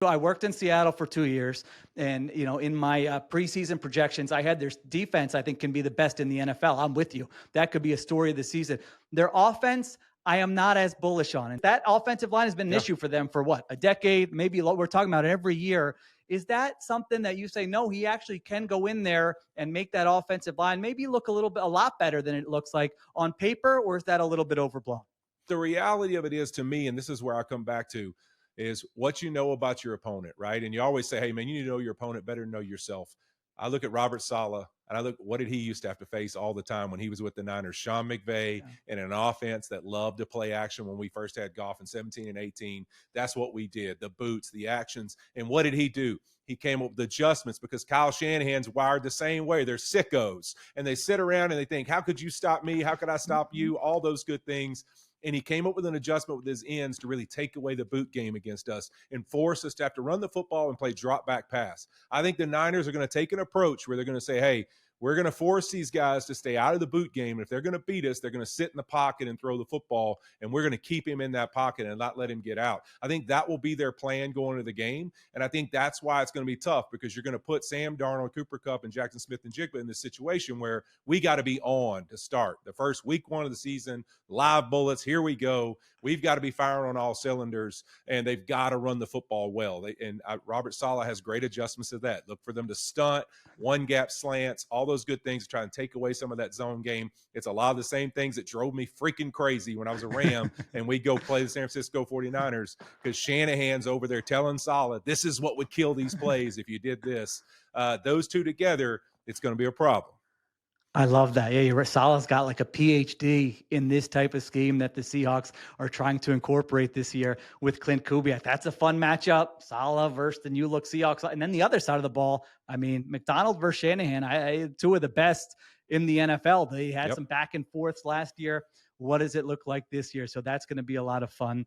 I worked in Seattle for 2 years, and in my preseason projections, I had their defense. I think can be the best in the NFL. I'm with you. That could be a story of the season. Their offense, I am not as bullish on. And that offensive line has been an Yeah. issue for them for what, a decade, maybe. We're talking about it every year. Is that something that you say, no, he actually can go in there and make that offensive line maybe look a lot better than it looks like on paper, or is that a little bit overblown? The reality of it is, to me, and this is where I come back to, is what you know about your opponent, right? And you always say, hey, man, you need to know your opponent better than know yourself. I look at Robert Saleh, and I look, what did he used to have to face all the time when he was with the Niners? Sean McVay Yeah. and an offense that loved to play action when we first had Goff in 17 and 18. That's what we did, the boots, the actions. And what did he do? He came up with adjustments because Kyle Shanahan's wired the same way. They're sickos, and they sit around and they think, how could you stop me? How could I stop Mhm. you? All those good things. And he came up with an adjustment with his ends to really take away the boot game against us and force us to have to run the football and play drop back pass. I think the Niners are going to take an approach where they're going to say, hey, we're going to force these guys to stay out of the boot game. And if they're going to beat us, they're going to sit in the pocket and throw the football. And we're going to keep him in that pocket and not let him get out. I think that will be their plan going into the game. And I think that's why it's going to be tough, because you're going to put Sam Darnold, Cooper Kupp, and Jackson Smith and Jigba in this situation where we got to be on to start the first week 1 of the season. Live bullets. Here we go. We've got to be firing on all cylinders, and they've got to run the football well. Robert Saleh has great adjustments to that. Look for them to stunt, one gap slants, all those good things to try and take away some of that zone game. It's a lot of the same things that drove me freaking crazy when I was a Ram and we go play the San Francisco 49ers, because Shanahan's over there telling Saleh, this is what would kill these plays if you did this. Those two together, it's going to be a problem. I love that. Yeah, you're right. Salah's got like a PhD in this type of scheme that the Seahawks are trying to incorporate this year with Clint Kubiak. That's a fun matchup. Salah versus the new look Seahawks. And then the other side of the ball, I mean, McDonald versus Shanahan, two of the best in the NFL. They had Yep. some back and forths last year. What does it look like this year? So that's going to be a lot of fun.